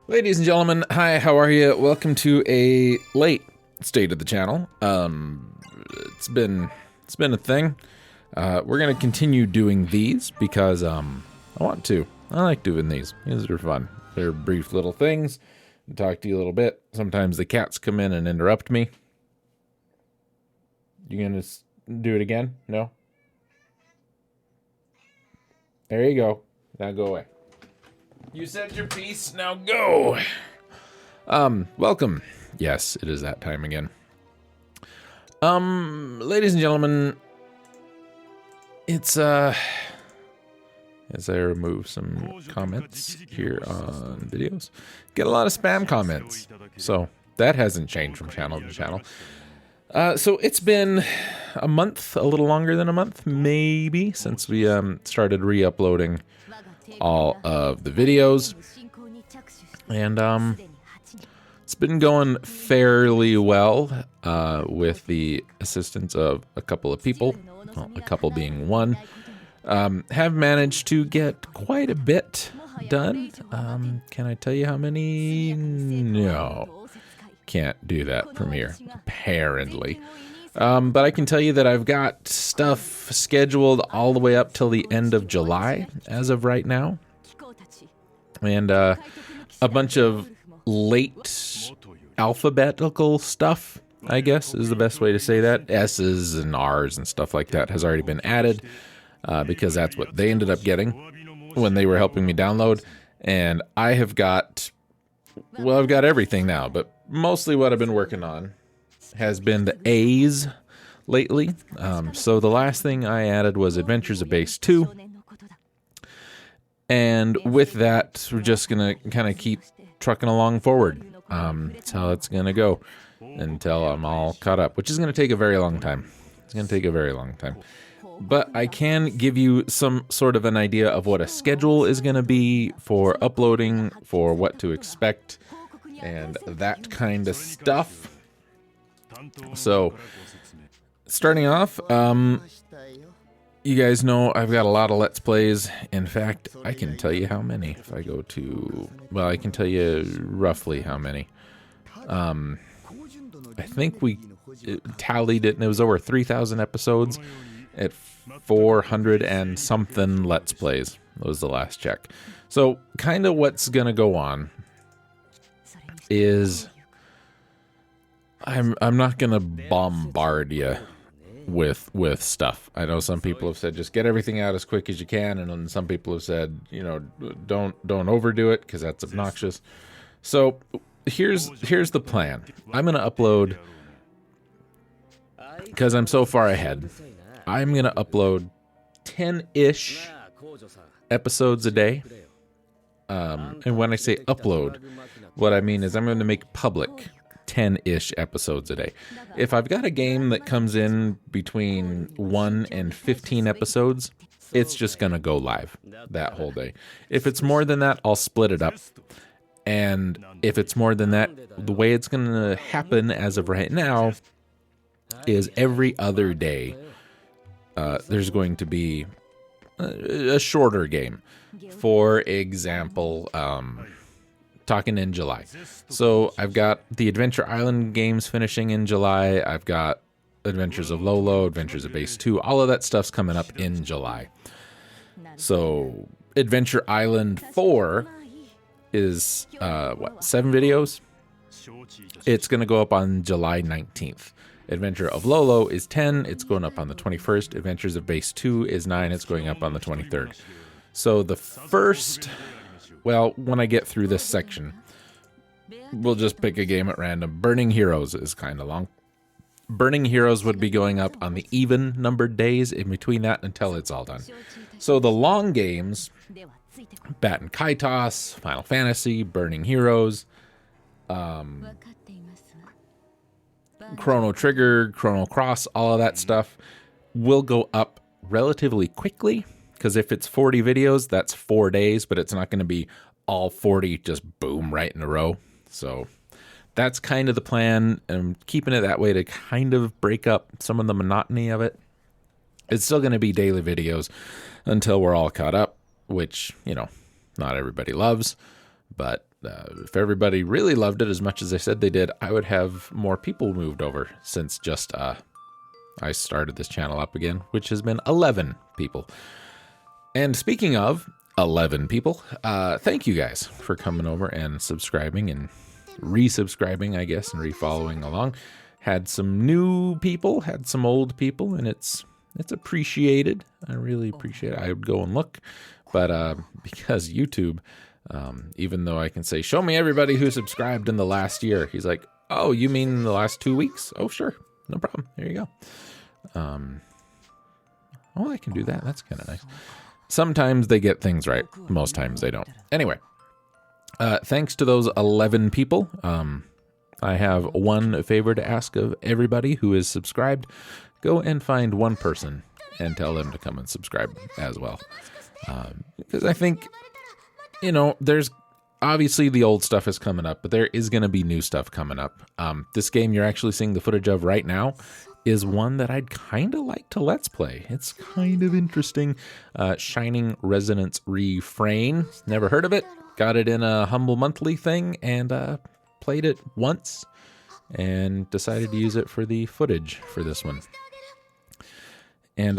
Ladies and gentlemen, hi, how are you? Welcome to a late state of the channel. It's been a thing. We're gonna continue doing these because I want to. I like doing these. These are fun. They're brief little things. I'll talk to you a little bit. Sometimes the cats come in and interrupt me. You gonna do it again? No? There you go. Now go away. You said your piece, now go! Welcome. Yes, it is that time again. Ladies and gentlemen, it's, as I remove some comments here on videos, get a lot of spam comments. So, that hasn't changed from channel to channel. So it's been a month, a little longer than a month, maybe, since we, started re-uploading all of the videos, and it's been going fairly well with the assistance of a couple of people, well, a couple being one. Have managed to get quite a bit done. Can I tell you how many? No, can't do that from here, apparently. But I can tell you that I've got stuff scheduled all the way up till the end of July, as of right now. And a bunch of late alphabetical stuff, I guess, is the best way to say that. S's and R's and stuff like that has already been added, because that's what they ended up getting when they were helping me download. And I have got, well, I've got everything now, but mostly what I've been working on has been the A's lately. So the last thing I added was Adventures of Base 2. And with that, we're just going to kind of keep trucking along forward. That's how it's going to go until I'm all caught up, which is going to take a very long time. It's going to take a very long time. But I can give you some sort of an idea of what a schedule is going to be for uploading, for what to expect, and that kind of stuff. So, starting off, you guys know I've got a lot of Let's Plays. In fact, I can tell you how many if I go to, well, I can tell you roughly how many. I think we tallied it, and it was over 3,000 episodes at 400 and something Let's Plays. That was the last check. So, kind of what's going to go on is I'm not gonna bombard you with stuff. I know some people have said just get everything out as quick as you can, and then some people have said, you know, don't overdo it because that's obnoxious. So here's the plan. I'm gonna upload, because I'm so far ahead, I'm gonna upload 10-ish episodes a day. And when I say upload, what I mean is I'm going to make public 10-ish episodes a day. If I've got a game that comes in between 1 and 15 episodes, it's just going to go live that whole day. If it's more than that, I'll split it up. And if it's more than that, the way it's going to happen as of right now is every other day there's going to be a shorter game. For example, talking in July. So I've got the Adventure Island games finishing in July. I've got Adventures of Lolo, Adventures of Base 2. All of that stuff's coming up in July. So Adventure Island 4 is, 7 videos? It's going to go up on July 19th. Adventure of Lolo is 10. It's going up on the 21st. Adventures of Base 2 is 9. It's going up on the 23rd. So the first, well, when I get through this section, we'll just pick a game at random. Burning Heroes is kind of long. Burning Heroes would be going up on the even numbered days in between that until it's all done. So the long games, Bat and Kaitos, Final Fantasy, Burning Heroes, Chrono Trigger, Chrono Cross, all of that stuff will go up relatively quickly. Because if it's 40 videos, that's 4 days, but it's not going to be all 40 just boom right in a row. So that's kind of the plan. I'm keeping it that way to kind of break up some of the monotony of it. It's still going to be daily videos until we're all caught up, which, you know, not everybody loves. But if everybody really loved it as much as they said they did, I would have more people moved over since just I started this channel up again, which has been 11 people. And speaking of 11 people, thank you guys for coming over and subscribing and resubscribing, I guess, and refollowing along. Had some new people, had some old people, and it's appreciated. I really appreciate it. I would go and look, but because YouTube, even though I can say, show me everybody who subscribed in the last year, he's like, oh, you mean the last 2 weeks? Oh, sure, no problem. There you go. Oh, I can do that. That's kind of nice. Sometimes they get things right. Most times they don't. Anyway, thanks to those 11 people. I have one favor to ask of everybody who is subscribed. Go and find one person and tell them to come and subscribe as well. Because I think, you know, there's obviously the old stuff is coming up, but there is going to be new stuff coming up. This game you're actually seeing the footage of right now is one that I'd kind of like to Let's Play. It's kind of interesting. Shining Resonance Refrain. Never heard of it. Got it in a Humble Monthly thing and played it once and decided to use it for the footage for this one. And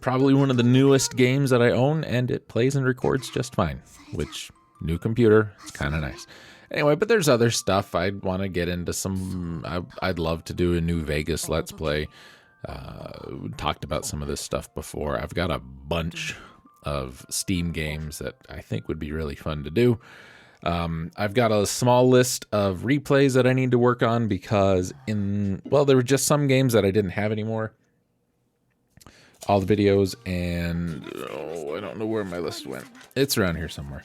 probably one of the newest games that I own, and it plays and records just fine, which, new computer, it's kind of nice. Anyway, but there's other stuff I'd want to get into. I'd love to do a New Vegas Let's Play. Talked about some of this stuff before. I've got a bunch of Steam games that I think would be really fun to do. I've got a small list of replays that I need to work on because there were just some games that I didn't have anymore. All the videos, and I don't know where my list went. It's around here somewhere.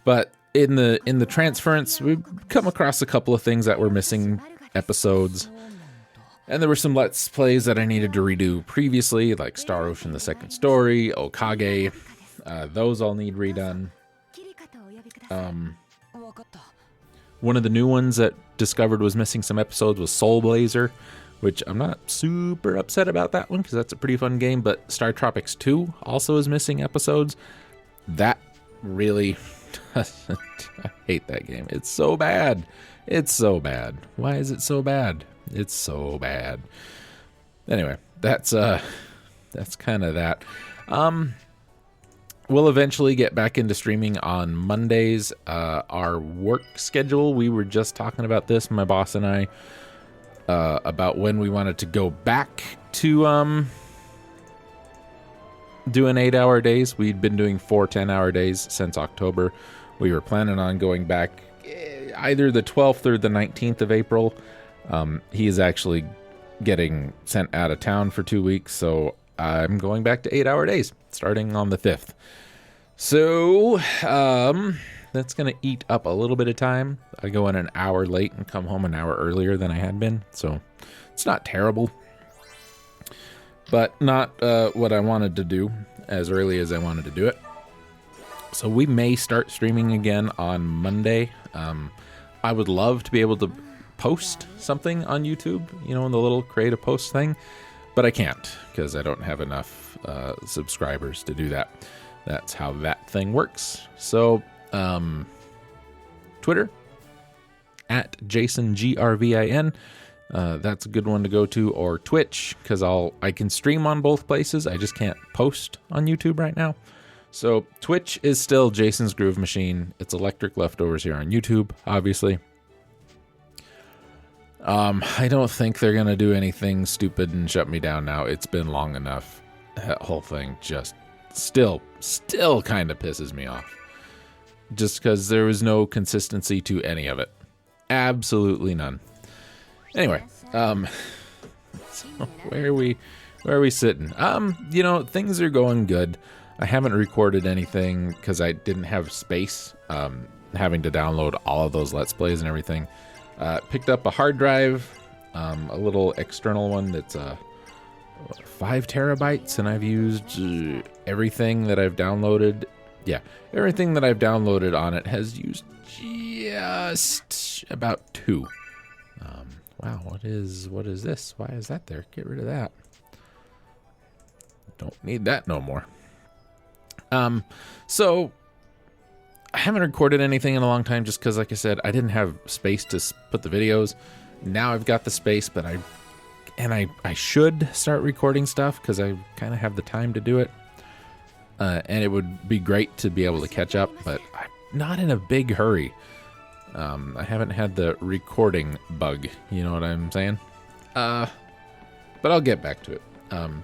But in the transference, we've come across a couple of things that were missing episodes. And there were some Let's Plays that I needed to redo previously, like Star Ocean: The Second Story, Okage. Those all need redone. One of the new ones that discovered was missing some episodes was Soul Blazer, which I'm not super upset about that one because that's a pretty fun game, but Star Tropics 2 also is missing episodes. That really doesn't... I hate that game. It's so bad. It's so bad. Why is it so bad? It's so bad. Anyway, that's kind of that. We'll eventually get back into streaming on Mondays. Our work schedule, we were just talking about this, my boss and I, about when we wanted to go back to doing 8-hour days. We'd been doing 4 10-hour days since October. We were planning on going back either the 12th or the 19th of April. He is actually getting sent out of town for 2 weeks, so I'm going back to 8-hour days starting on the 5th. So that's going to eat up a little bit of time. I go in an hour late and come home an hour earlier than I had been, so it's not terrible. But not what I wanted to do as early as I wanted to do it. So we may start streaming again on Monday. I would love to be able to post something on YouTube, you know, in the little create a post thing, but I can't because I don't have enough subscribers to do that. That's how that thing works. So Twitter at jasonsgroovemachine. That's a good one to go to, or Twitch, because I can stream on both places. I just can't post on YouTube right now. So Twitch is still Jason's Groove Machine. It's Electric Leftovers here on YouTube, obviously. I don't think they're gonna do anything stupid and shut me down now. It's been long enough. That whole thing just still kind of pisses me off. Just because there was no consistency to any of it. Absolutely none. Anyway, so where are we sitting? You know, things are going good. I haven't recorded anything because I didn't have space, having to download all of those Let's Plays and everything. Picked up a hard drive, a little external one that's 5 terabytes, and I've used everything that I've downloaded. Yeah, everything that I've downloaded on it has used just about 2. Wow, what is this? Why is that there? Get rid of that. Don't need that no more. So I haven't recorded anything in a long time just because, like I said, I didn't have space to put the videos. Now I've got the space, but I should start recording stuff because I kind of have the time to do it. And it would be great to be able to catch up, but I'm not in a big hurry. I haven't had the recording bug, you know what I'm saying? But I'll get back to it.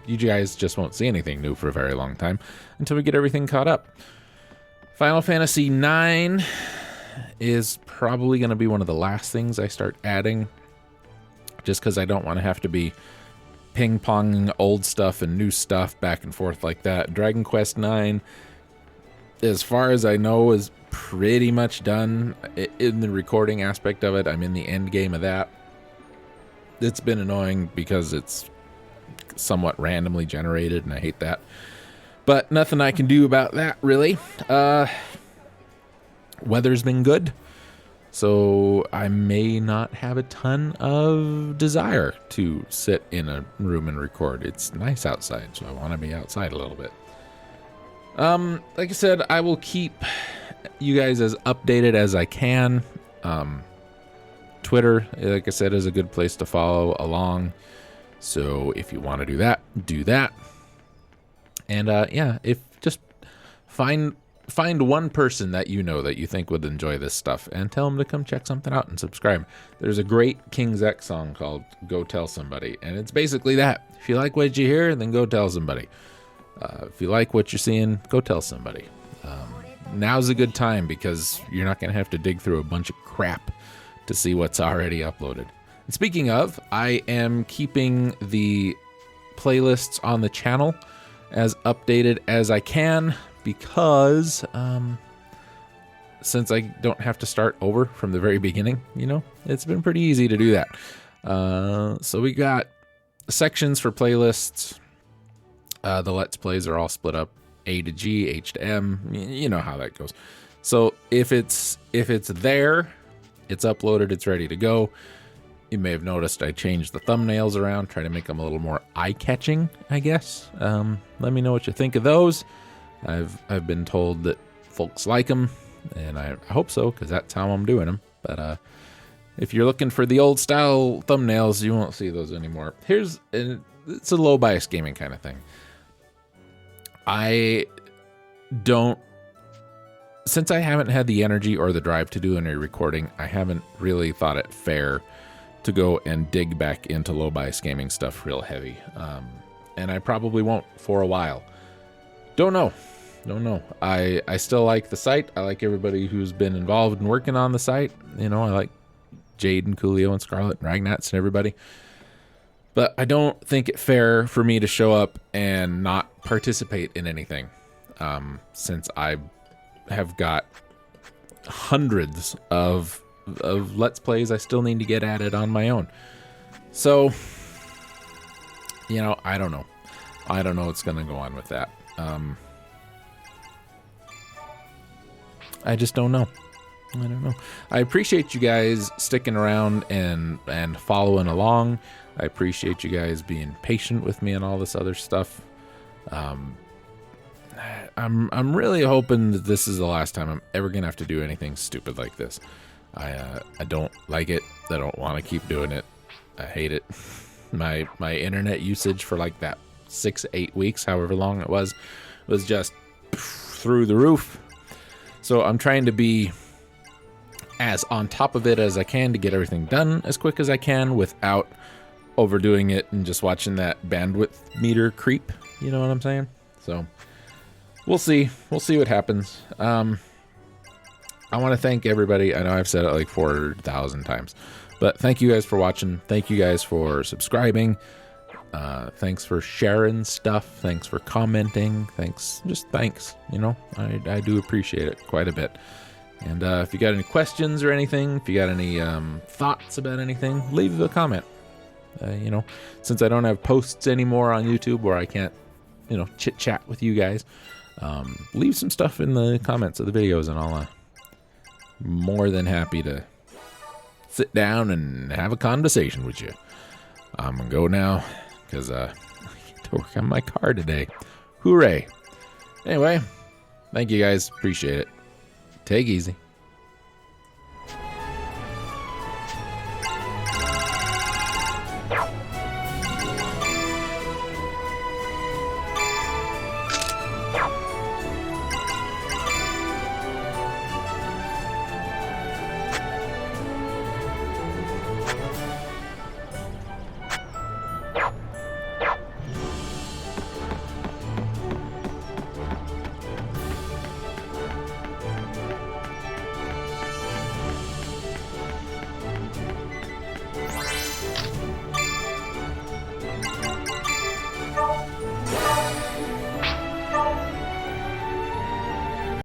You guys just won't see anything new for a very long time until we get everything caught up. Final Fantasy IX is probably going to be one of the last things I start adding, just because I don't want to have to be ping-ponging old stuff and new stuff back and forth like that. Dragon Quest IX, as far as I know, is pretty much done in the recording aspect of it. I'm in the end game of that. It's been annoying because it's somewhat randomly generated, and I hate that. But nothing I can do about that, really. Weather's been good, so I may not have a ton of desire to sit in a room and record. It's nice outside, so I want to be outside a little bit. Like I said, I will keep you guys as updated as I can. Twitter, like I said, is a good place to follow along. So if you want to do that, do that. And yeah, if just find one person that you know that you think would enjoy this stuff and tell them to come check something out and subscribe. There's a great King's X song called Go Tell Somebody, and it's basically that. If you like what you hear, then go tell somebody. If you like what you're seeing, go tell somebody. Now's a good time because you're not going to have to dig through a bunch of crap to see what's already uploaded. And speaking of, I am keeping the playlists on the channel as updated as I can because since I don't have to start over from the very beginning, you know, it's been pretty easy to do that. So we got sections for playlists. The Let's Plays are all split up A to G, H to M. You know how that goes. So if it's there, it's uploaded, it's ready to go. You may have noticed I changed the thumbnails around, try to make them a little more eye-catching, I guess. Let me know what you think of those. I've been told that folks like them, and I hope so, because that's how I'm doing them. But if you're looking for the old-style thumbnails, you won't see those anymore. It's a low-bias gaming kind of thing. Since I haven't had the energy or the drive to do any recording, I haven't really thought it fair to go and dig back into low bias gaming stuff real heavy. And I probably won't for a while. Don't know. I still like the site. I like everybody who's been involved in working on the site. You know, I like Jade and Coolio and Scarlet and Ragnats and everybody. But I don't think it fair for me to show up and not participate in anything. Since I have got hundreds of Let's Plays I still need to get added on my own. So, you know, I don't know what's going to go on with that. I just don't know. I appreciate you guys sticking around and following along. I appreciate you guys being patient with me and all this other stuff. I'm really hoping that this is the last time I'm ever gonna have to do anything stupid like this. I don't like it. I don't want to keep doing it. I hate it. My internet usage for like that 6-8 weeks, however long it was just through the roof. So I'm trying to be as on top of it as I can to get everything done as quick as I can without overdoing it and just watching that bandwidth meter creep. You know what I'm saying? So we'll see what happens. I want to thank everybody. I know I've said it like 4,000 times, but thank you guys for watching. Thank you guys for subscribing. Thanks for sharing stuff. Thanks for commenting. Thanks. You know, I do appreciate it quite a bit. And if you got any questions or anything, if you got any thoughts about anything, leave a comment. You know, since I don't have posts anymore on YouTube where I can't, you know, chit chat with you guys, leave some stuff in the comments of the videos, and I'll more than happy to sit down and have a conversation with you. I'm gonna go now because I get to work on my car today. Hooray! Anyway, thank you guys. Appreciate it. Take easy.